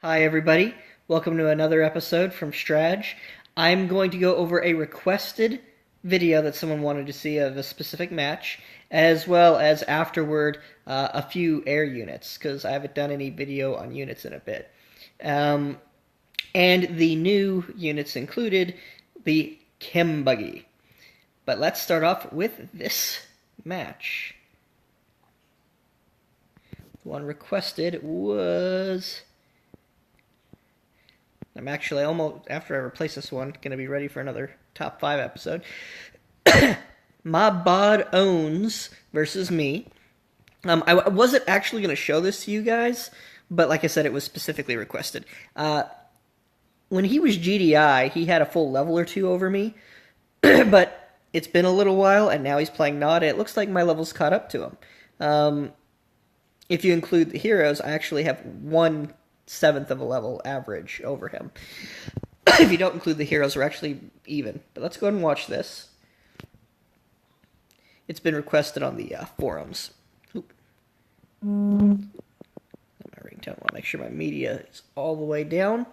Hi, everybody. Welcome to another episode from Strage. I'm going to go over a requested video that someone wanted to see of a specific match, as well as afterward a few air units, because I haven't done any video on units in a bit. Um, and the new units included the Chem Buggy. But let's start off with this match. The one requested was... I'm actually almost, after I replace this one, going to be ready for another top 5 episode. My bod owns versus me. I wasn't actually going to show this to you guys, but like I said, it was specifically requested. When he was GDI, he had a full level or two over me, but it's been a little while, and now he's playing Nod, and it looks like my level's caught up to him. If you include the heroes, I actually have 1/7 of a level average over him. If you don't include the heroes, we're actually even. But let's go ahead and watch this. It's been requested on the forums. Oop. My ringtone. I want to make sure my media is all the way down,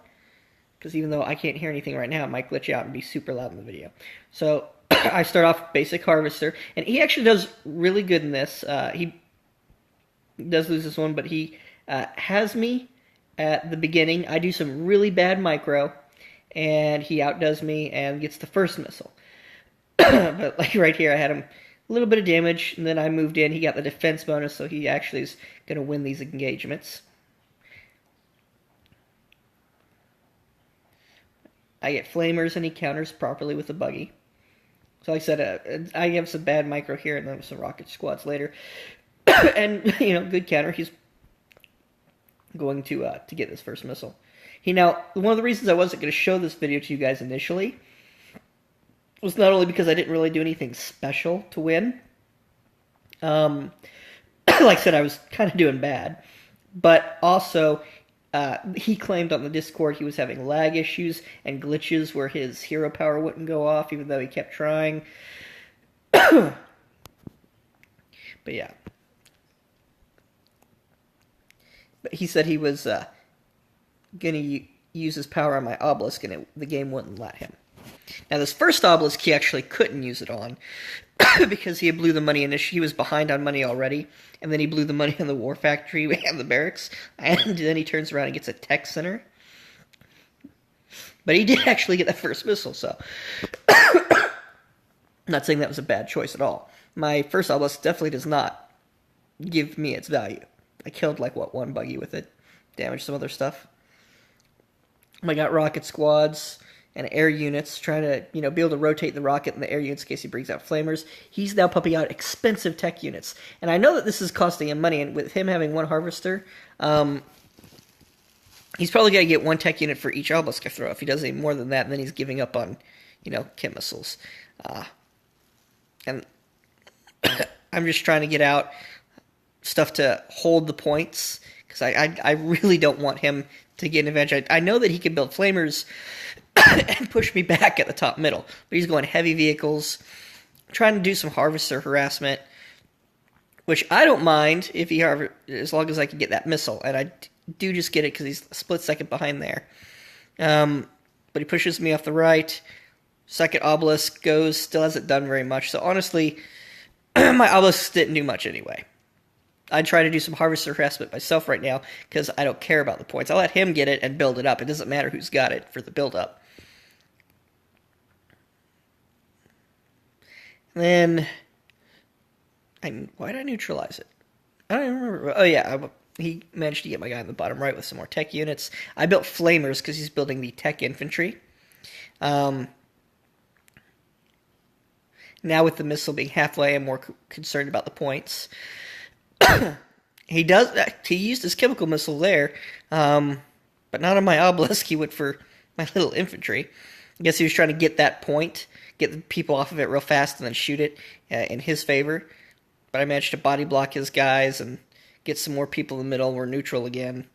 because even though I can't hear anything right now, it might glitch out and be super loud in the video. So I start off basic harvester, and he actually does really good in this. He does lose this one, but he has me at the beginning. I do some really bad micro, and he outdoes me and gets the first missile. But like right here, I had him a little bit of damage, and then I moved in. He got the defense bonus, so he actually is going to win these engagements. I get flamers, and he counters properly with the buggy. So like I said, I have some bad micro here, and then some rocket squads later. And, good counter. He's going to get this first missile. One of the reasons I wasn't going to show this video to you guys initially was not only because I didn't really do anything special to win. Like I said, I was kind of doing bad, but also he claimed on the Discord he was having lag issues and glitches where his hero power wouldn't go off even though he kept trying. But yeah. But he said he was going to use his power on my obelisk, and the game wouldn't let him. Now, this first obelisk, he actually couldn't use it on, because he blew the money, and he was behind on money already, and then he blew the money on the war factory and the barracks, and then he turns around and gets a tech center. But he did actually get that first missile, so... I'm not saying that was a bad choice at all. My first obelisk definitely does not give me its value. I killed, one buggy with it. Damaged some other stuff. I got rocket squads and air units trying to, be able to rotate the rocket in the air units in case he brings out flamers. He's now pumping out expensive tech units. And I know that this is costing him money, and with him having one harvester, he's probably got to get one tech unit for each obelisk I throw. If he does any more than that, then he's giving up on, chem missiles. And I'm just trying to get out stuff to hold the points, because I really don't want him to get an advantage. I know that he can build flamers and push me back at the top middle, but he's going heavy vehicles, trying to do some harvester harassment, which I don't mind if he as long as I can get that missile, and I do just get it because he's a split second behind there. But he pushes me off the right. Second obelisk goes, still hasn't done very much, so honestly, my obelisks didn't do much anyway. I try to do some harvester harassment myself right now because I don't care about the points. I'll let him get it and build it up. It doesn't matter who's got it for the build-up. Then, why did I neutralize it? I don't even remember. Oh yeah, he managed to get my guy in the bottom right with some more tech units. I built flamers because he's building the tech infantry. Now with the missile being halfway, I'm more concerned about the points. He used his chemical missile there, but not on my obelisk. He went for my little infantry. I guess he was trying to get that point, get the people off of it real fast, and then shoot it in his favor. But I managed to body block his guys and get some more people in the middle. We're neutral again.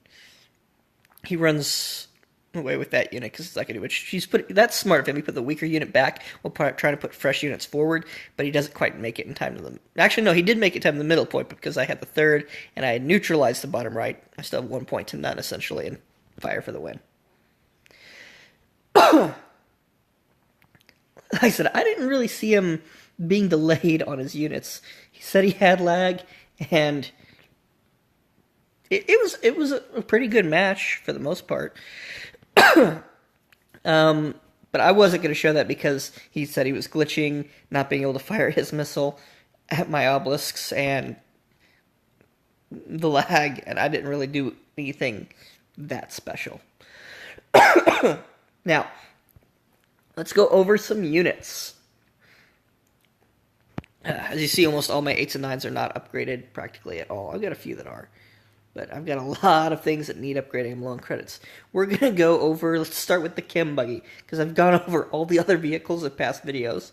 He runs away with that unit because it's not going to do it. That's smart of him. He put the weaker unit back while trying to put fresh units forward, but he doesn't quite make it in time to the... Actually, no, he did make it in time to the middle point, but because I had the third and I had neutralized the bottom right, I still have 1 point to none, essentially, and Fire for the win. Like I said, I didn't really see him being delayed on his units. He said he had lag, and it was a pretty good match for the most part. But I wasn't going to show that because he said he was glitching, not being able to fire his missile at my obelisks, and the lag, and I didn't really do anything that special. Now, let's go over some units. As you see, almost all my 8s and 9s are not upgraded practically at all. I've got a few that are. But I've got a lot of things that need upgrading. I'm low on credits. We're going to go over, let's start with the Chem Buggy, because I've gone over all the other vehicles in past videos.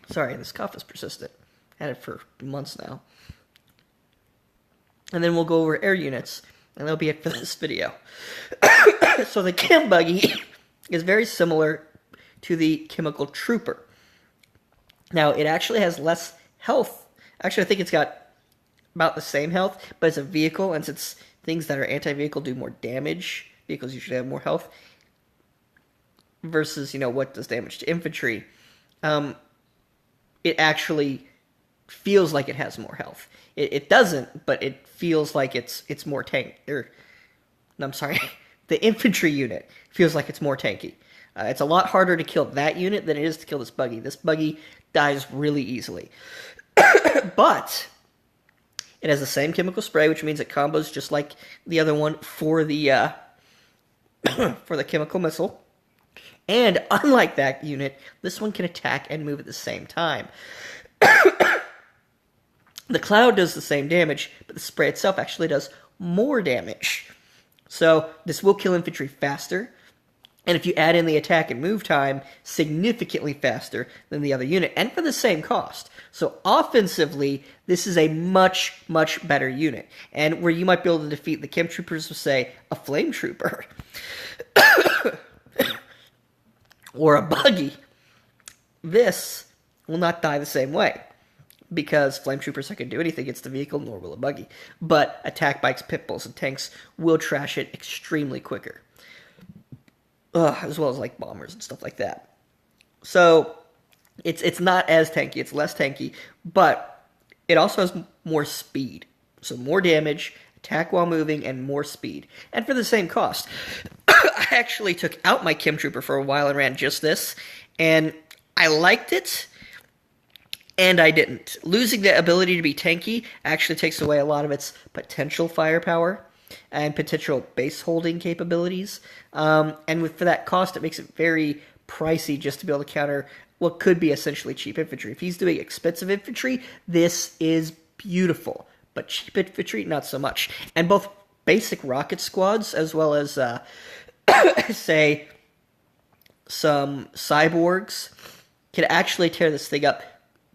Sorry, this cough is persistent. Had it for months now. And then we'll go over air units, and that'll be it for this video. So the Chem Buggy is very similar to the Chemical Trooper. Now, it actually has less health. Actually, I think it's got about the same health, but it's a vehicle, and since things that are anti-vehicle do more damage, vehicles usually have more health, versus, what does damage to infantry, it actually feels like it has more health. It doesn't, but it feels like it's more I'm sorry, the infantry unit feels like it's more tanky. It's a lot harder to kill that unit than it is to kill this buggy. This buggy dies really easily. But it has the same chemical spray, which means it combos just like the other one for the for the chemical missile. And unlike that unit, this one can attack and move at the same time. The cloud does the same damage, but the spray itself actually does more damage. So this will kill infantry faster, and if you add in the attack and move time, significantly faster than the other unit, and for the same cost. So offensively, this is a much, much better unit. And where you might be able to defeat the Chem Troopers with, say, a Flame Trooper, or a Buggy, this will not die the same way. Because Flame Troopers can do anything against the vehicle, nor will a Buggy. But attack bikes, pit bulls, and tanks will trash it extremely quicker. As well as like bombers and stuff like that. So it's not as tanky, it's less tanky, but it also has more speed. So more damage, attack while moving, and more speed. And for the same cost. I actually took out my Chem Trooper for a while and ran just this, and I liked it, and I didn't. Losing the ability to be tanky actually takes away a lot of its potential firepower and potential base holding capabilities. And for that cost, it makes it very pricey just to be able to counter what could be essentially cheap infantry. If he's doing expensive infantry, this is beautiful. But cheap infantry, not so much. And both basic rocket squads, as well as, say, some cyborgs, can actually tear this thing up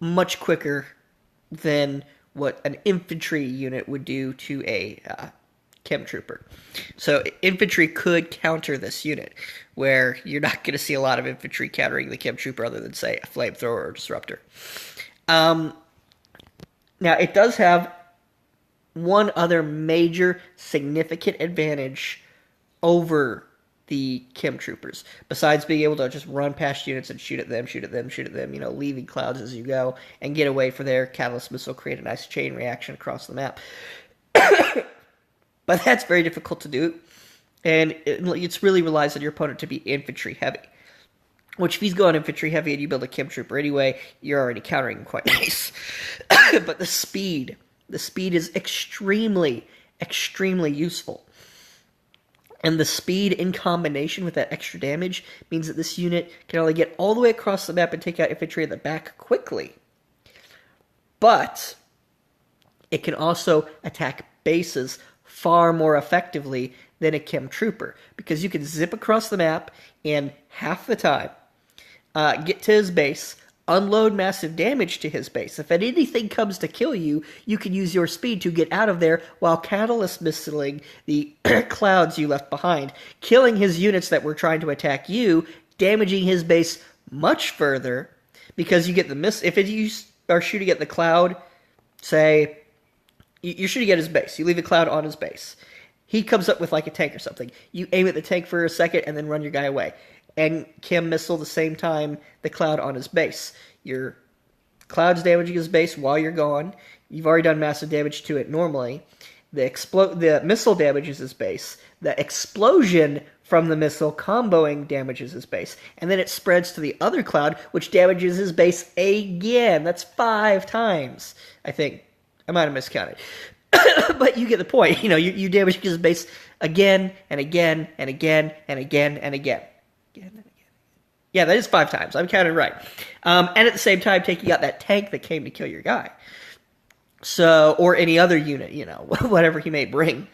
much quicker than what an infantry unit would do to a Chem Trooper. So infantry could counter this unit, where you're not going to see a lot of infantry countering the Chem Trooper other than, say, a flamethrower or disruptor. Now, it does have one other major significant advantage over the Chem Troopers, besides being able to just run past units and shoot at them, leaving clouds as you go, and get away for their catalyst missile, create a nice chain reaction across the map. But that's very difficult to do, and it really relies on your opponent to be infantry heavy. Which, if he's going infantry heavy and you build a Chem Trooper anyway, you're already countering quite nice. But the speed is extremely, extremely useful. And the speed in combination with that extra damage means that this unit can only get all the way across the map and take out infantry at the back quickly. But it can also attack bases far more effectively than a Chem Trooper, because you can zip across the map in half the time, get to his base, unload massive damage to his base. If anything comes to kill you, you can use your speed to get out of there while catalyst missiling the clouds you left behind, killing his units that were trying to attack you, damaging his base much further, because you get the if you are shooting at the cloud, say, you're shooting at his base, you leave a cloud on his base. he comes up with like a tank or something. You aim at the tank for a second and then run your guy away. And Kim missile the same time the Cloud on his base. Your Cloud's damaging his base while you're gone. You've already done massive damage to it normally. The missile damages his base. The explosion from the missile comboing damages his base. And then it spreads to the other Cloud, which damages his base again. That's 5 times, I think. I might have miscounted. But you get the point. You damage his base again and again and again and again and again. Yeah, that is 5 times. I'm counting right. And at the same time, taking out that tank that came to kill your guy. So, or any other unit, whatever he may bring.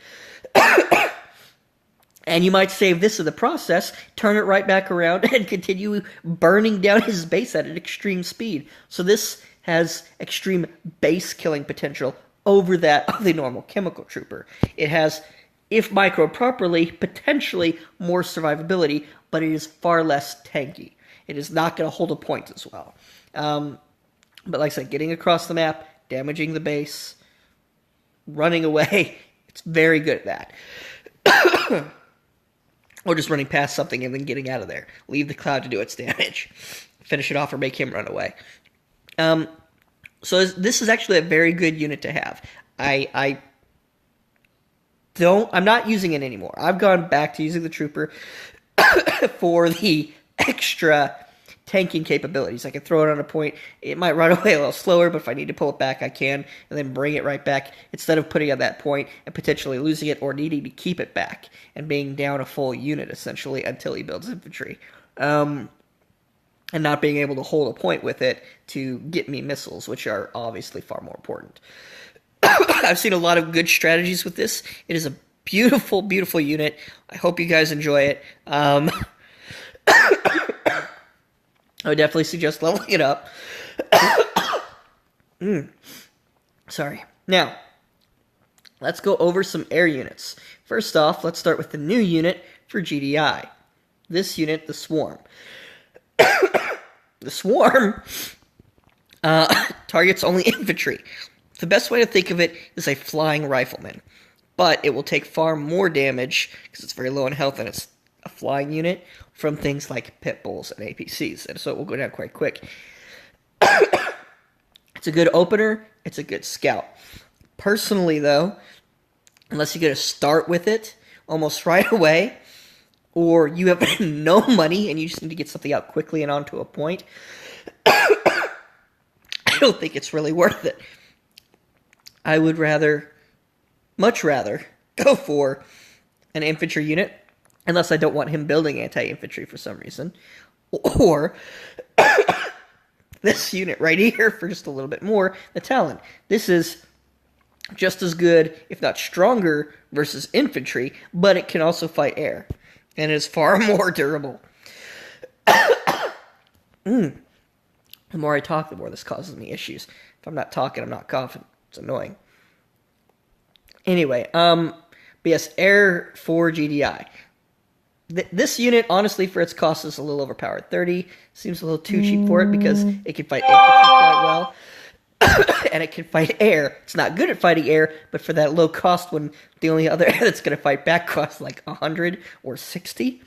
And you might save this in the process, turn it right back around, and continue burning down his base at an extreme speed. So this has extreme base killing potential over that of the normal chemical trooper. It has, if micro properly, potentially more survivability, but it is far less tanky. It is not going to hold a point as well. But like I said, getting across the map, damaging the base, running away, it's very good at that. Or just running past something and then getting out of there. Leave the Cloud to do its damage. Finish it off or make him run away. So this is actually a very good unit to have. I'm not using it anymore. I've gone back to using the Trooper for the extra tanking capabilities. I can throw it on a point. It might run away a little slower, but if I need to pull it back, I can, and then bring it right back instead of putting it at that point and potentially losing it or needing to keep it back and being down a full unit, essentially, until he builds infantry. And not being able to hold a point with it to get me missiles, which are obviously far more important. I've seen a lot of good strategies with this. It is a beautiful, beautiful unit. I hope you guys enjoy it. I would definitely suggest leveling it up. Sorry. Now, let's go over some air units. First off, let's start with the new unit for GDI. This unit, the Swarm. The Swarm targets only infantry. The best way to think of it is a flying rifleman. But it will take far more damage, because it's very low in health and it's a flying unit, from things like pit bulls and APCs, and so it will go down quite quick. It's a good opener, it's a good scout. Personally, though, unless you're going to start with it almost right away, or you have no money and you just need to get something out quickly and onto a point, I don't think it's really worth it. I would much rather go for an infantry unit, unless I don't want him building anti-infantry for some reason. Or this unit right here for just a little bit more, the Talon. This is just as good, if not stronger, versus infantry, but it can also fight air. And it is far more durable. The more I talk, the more this causes me issues. If I'm not talking, I'm not coughing. It's annoying. Anyway, but yes, air for GDI. This unit, honestly, for its cost, is a little overpowered. 30 seems a little too cheap for it because it can fight infantry quite well. And it can fight air. It's not good at fighting air, but for that low cost, when the only other air that's going to fight back costs like 100 or 60,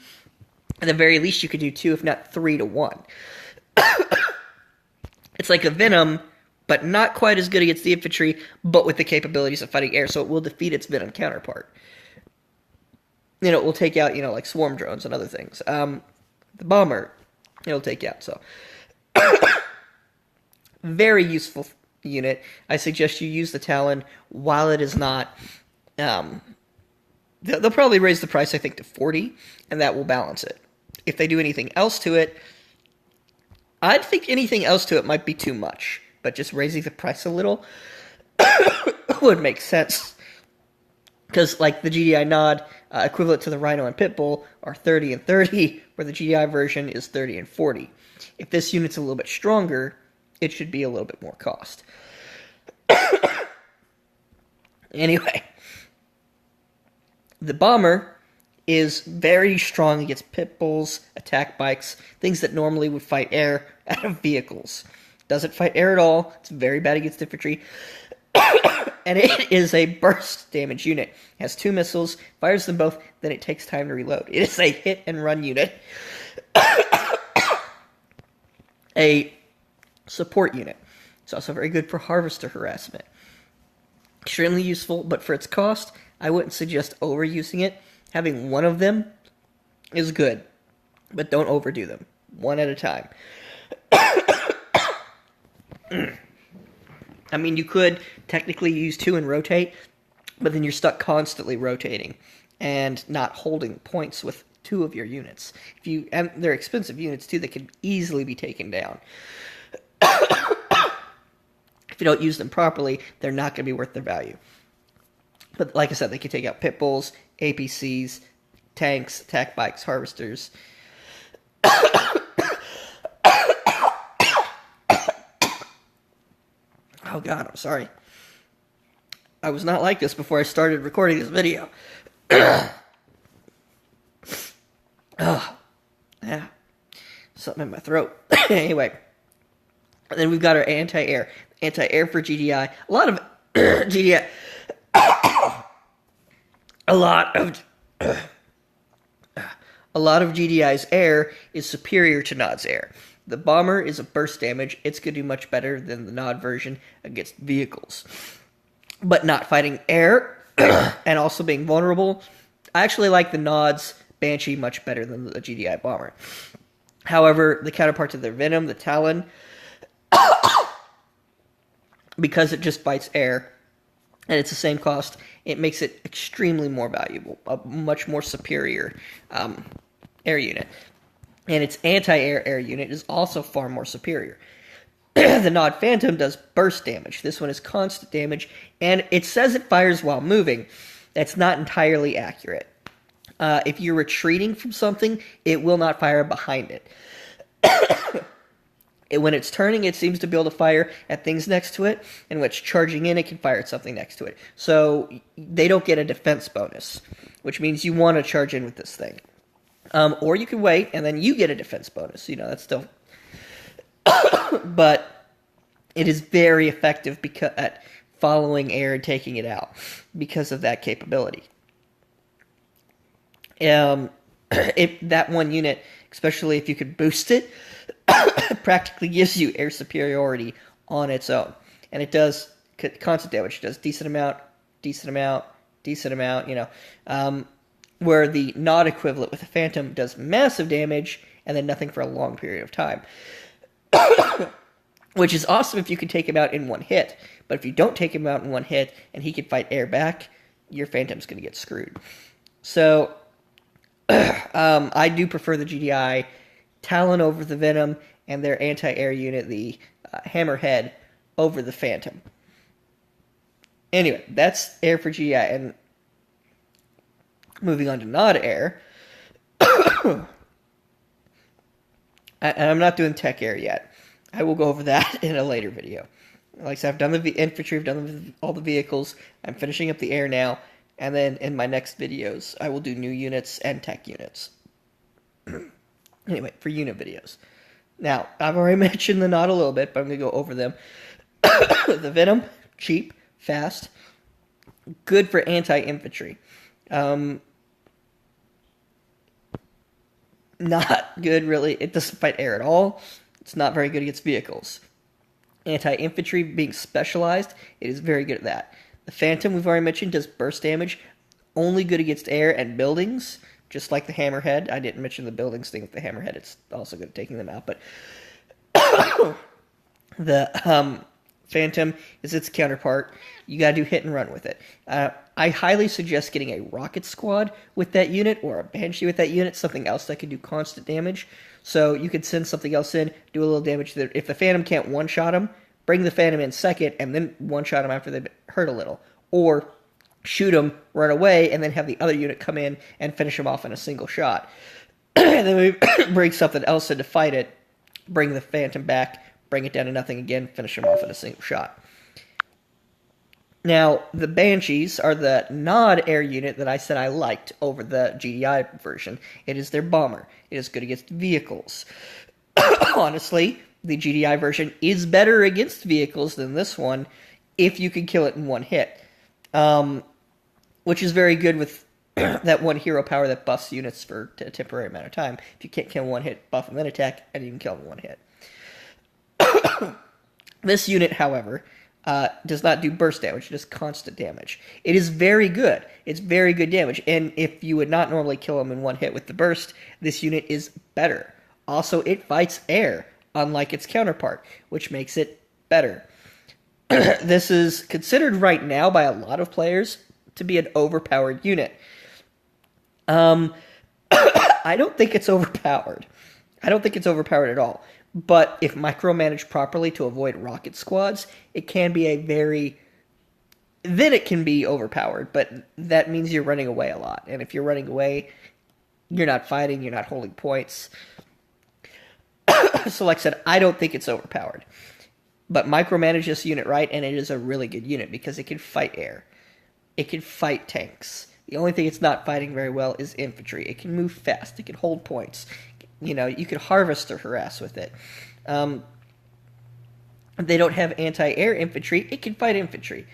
at the very least, you could do 2, if not 3 to 1. It's like a Venom, but not quite as good against the infantry, but with the capabilities of fighting air, so it will defeat its Venom counterpart. It will take out, like swarm drones and other things. The bomber, it'll take out, so. Very useful unit. I suggest you use the Talon while it is not. They'll probably raise the price, I think, to 40, and that will balance it. If they do anything else to it, I'd think anything else to it might be too much, but just raising the price a little would make sense. Because, like, the GDI Nod, equivalent to the Rhino and Pitbull, are 30 and 30, where the GDI version is 30 and 40. If this unit's a little bit stronger, it should be a little bit more cost. Anyway, the Bomber is very strong against pit bulls, attack bikes, things that normally would fight air out of vehicles. Doesn't fight air at all. It's very bad against infantry. And it is a burst damage unit. It has 2 missiles, fires them both, then it takes time to reload. It is a hit and run unit. A support unit. It's also very good for harvester harassment. Extremely useful, but for its cost, I wouldn't suggest overusing it. Having one of them is good, but don't overdo them. One at a time. I mean, you could technically use 2 and rotate, but then you're stuck constantly rotating and not holding points with 2 of your units. And they're expensive units too that can easily be taken down. If you don't use them properly, they're not going to be worth their value. But like I said, they can take out pit bulls, APCs, tanks, attack bikes, harvesters. Oh god, I'm sorry. I was not like this before I started recording this video. Oh, yeah. Something in my throat. Anyway. And then we've got our anti-air. Anti-air for GDI. A lot of GDI. A lot of GDI's air is superior to Nod's air. The bomber is a burst damage. It's going to do much better than the Nod version against vehicles. But not fighting air and also being vulnerable. I actually like the Nod's Banshee much better than the GDI bomber. However, the counterpart to their Venom, the Talon, because it just fights air and it's the same cost, it makes it extremely more valuable, a much more superior air unit. And its anti-air air unit is also far more superior. The Nod Phantom does burst damage. This one is constant damage, and it says it fires while moving. That's not entirely accurate. If you're retreating from something, it will not fire behind it. When it's turning, it seems to be able to fire at things next to it, and when it's charging in, it can fire at something next to it. So they don't get a defense bonus, which means you want to charge in with this thing. Or you can wait, and then you get a defense bonus. You know, that's still... But it is very effective at following air and taking it out because of that capability. That one unit, especially if you could boost it, practically gives you air superiority on its own. And it does constant damage. It does decent amount, you know. Where the Nod equivalent with the Phantom does massive damage and then nothing for a long period of time. Which is awesome if you can take him out in one hit. But if you don't take him out in one hit and he can fight air back, your Phantom's going to get screwed. So, I do prefer the GDI Talon over the Venom and their anti-air unit, the Hammerhead, over the Phantom. Anyway, that's air for GDI. And moving on to Nod air. And I'm not doing tech air yet. I will go over that in a later video. Like I said, I've done the infantry, I've done all the vehicles. I'm finishing up the air now. And then in my next videos, I will do new units and tech units. Anyway, for unit videos. Now, I've already mentioned the Nod a little bit, but I'm going to go over them. The Venom, cheap, fast, good for anti-infantry. Not good, really. It doesn't fight air at all. It's not very good against vehicles. Anti-infantry being specialized, it is very good at that. The Phantom, we've already mentioned, does burst damage. Only good against air and buildings, just like the Hammerhead. I didn't mention the buildings thing with the Hammerhead. It's also good at taking them out. But the Phantom is its counterpart. You gotta do hit and run with it. I highly suggest getting a Rocket Squad with that unit, or a Banshee with that unit, something else that can do constant damage. So you could send something else in, do a little damage there. If the Phantom can't one-shot him, bring the Phantom in second, and then one-shot him after they've hurt a little. Or shoot him, run away, and then have the other unit come in and finish him off in a single shot. And then we bring something else in to fight it, bring the Phantom back, bring it down to nothing again, finish him off in a single shot. Now, the Banshees are the Nod air unit that I said I liked over the GDI version. It is their bomber. It is good against vehicles. Honestly, the GDI version is better against vehicles than this one if you can kill it in one hit, which is very good with that one hero power that buffs units for a temporary amount of time. If you can't kill one hit, buff them, then attack, and you can kill them in one hit. This unit, however, does not do burst damage, just constant damage. It is very good. It's very good damage, and if you would not normally kill them in one hit with the burst, this unit is better. Also, it fights air, unlike its counterpart, which makes it better. This is considered right now by a lot of players to be an overpowered unit. I don't think it's overpowered. I don't think it's overpowered at all. But if micromanaged properly to avoid rocket squads, it can be a very... Then it can be overpowered, but that means you're running away a lot. And if you're running away, you're not fighting, you're not holding points. So like I said, I don't think it's overpowered. But micromanage this unit right, and it is a really good unit because it can fight air. It can fight tanks. The only thing it's not fighting very well is infantry. It can move fast. It can hold points. You know, you can harvest or harass with it. They don't have anti-air infantry. It can fight infantry.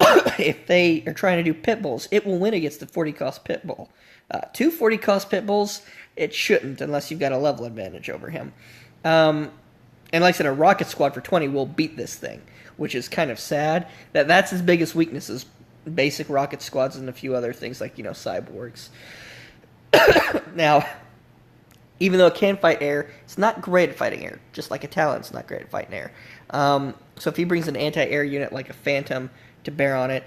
If they are trying to do pit bulls, it will win against the 40-cost pit bull. 2 40-cost pit bulls, it shouldn't unless you've got a level advantage over him. And like I said, a rocket squad for 20 will beat this thing, which is kind of sad. That's his biggest weaknesses. Basic rocket squads and a few other things like, you know, cyborgs. Now, even though it can fight air, it's not great at fighting air. Just like a Talon's not great at fighting air. So if he brings an anti-air unit like a Phantom to bear on it,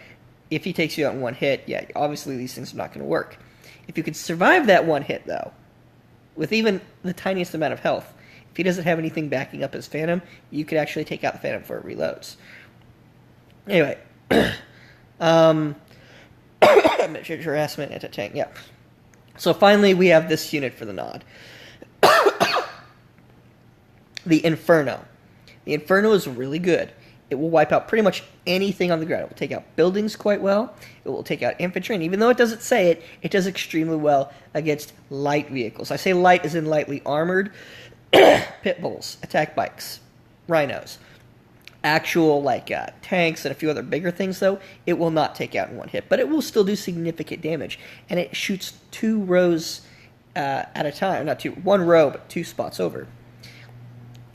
if he takes you out in one hit, yeah, obviously these things are not going to work. If you could survive that one hit, though, with even the tiniest amount of health, if he doesn't have anything backing up his Phantom, you could actually take out the Phantom before it reloads. Anyway, harassment, anti-tank, yeah. So finally, we have this unit for the nod. The Inferno. The Inferno is really good. It will wipe out pretty much anything on the ground. It will take out buildings quite well. It will take out infantry, and even though it doesn't say it, it does extremely well against light vehicles. I say light as in lightly armored. Pit bulls, attack bikes, rhinos. Actual, like, tanks and a few other bigger things, though, it will not take out in one hit. But it will still do significant damage. And it shoots 2 rows at a time. Not 2, 1 row, but 2 spots over.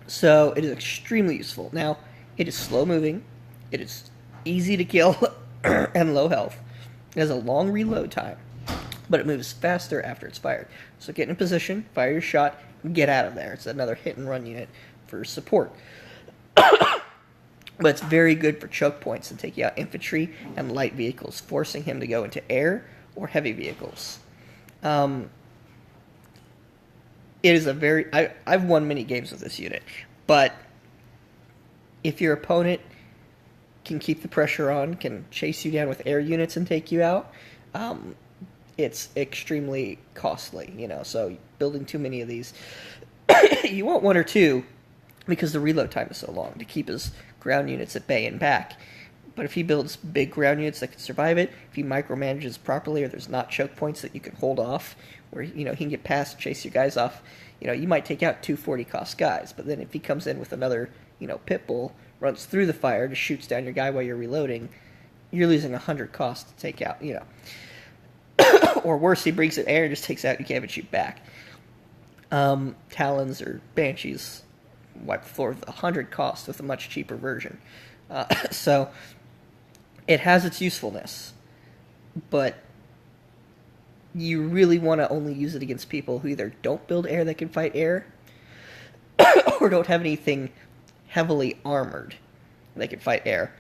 So it is extremely useful. Now, it is slow-moving. It is easy to kill and low health. It has a long reload time. But it moves faster after it's fired. So get in position, fire your shot, and get out of there. It's another hit-and-run unit for support. But it's very good for choke points and taking out infantry and light vehicles, forcing him to go into air or heavy vehicles. It is a very... I've won many games with this unit, but if your opponent can keep the pressure on, can chase you down with air units and take you out, it's extremely costly, you know, so building too many of these... You want 1 or 2, because the reload time is so long, to keep his ground units at bay and back. But if he builds big ground units that can survive it, if he micromanages properly, or there's not choke points that you can hold off, where, you know, he can get past, chase your guys off, you know, you might take out 2 40-cost guys, but then if he comes in with another, you know, pit bull, runs through the fire, just shoots down your guy while you're reloading, you're losing 100 cost to take out, you know. Or worse, he brings it air and just takes out, you can't even shoot back. Talons or Banshees wipe the floor with 100 cost with a much cheaper version. So it has its usefulness, but you really want to only use it against people who either don't build air that can fight air, or don't have anything heavily armored that can fight air,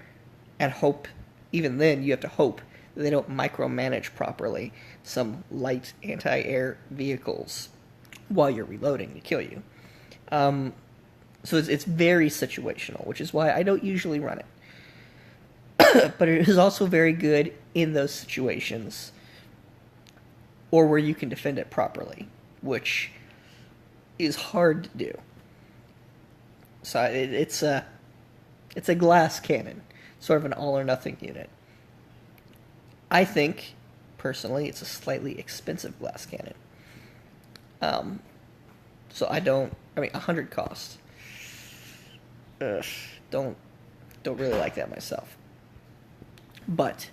and hope, even then, you have to hope that they don't micromanage properly some light anti-air vehicles while you're reloading to kill you. So it's very situational, which is why I don't usually run it. But it is also very good in those situations, or where you can defend it properly, which is hard to do. So it's a glass cannon, sort of an all-or-nothing unit. I think, personally, it's a slightly expensive glass cannon. So I mean, 100 cost. Don't really like that myself. But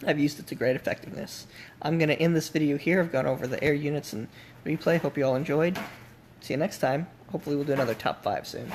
I've used it to great effectiveness. I'm going to end this video here. I've gone over the air units and replay. Hope you all enjoyed. See you next time. Hopefully we'll do another top 5 soon.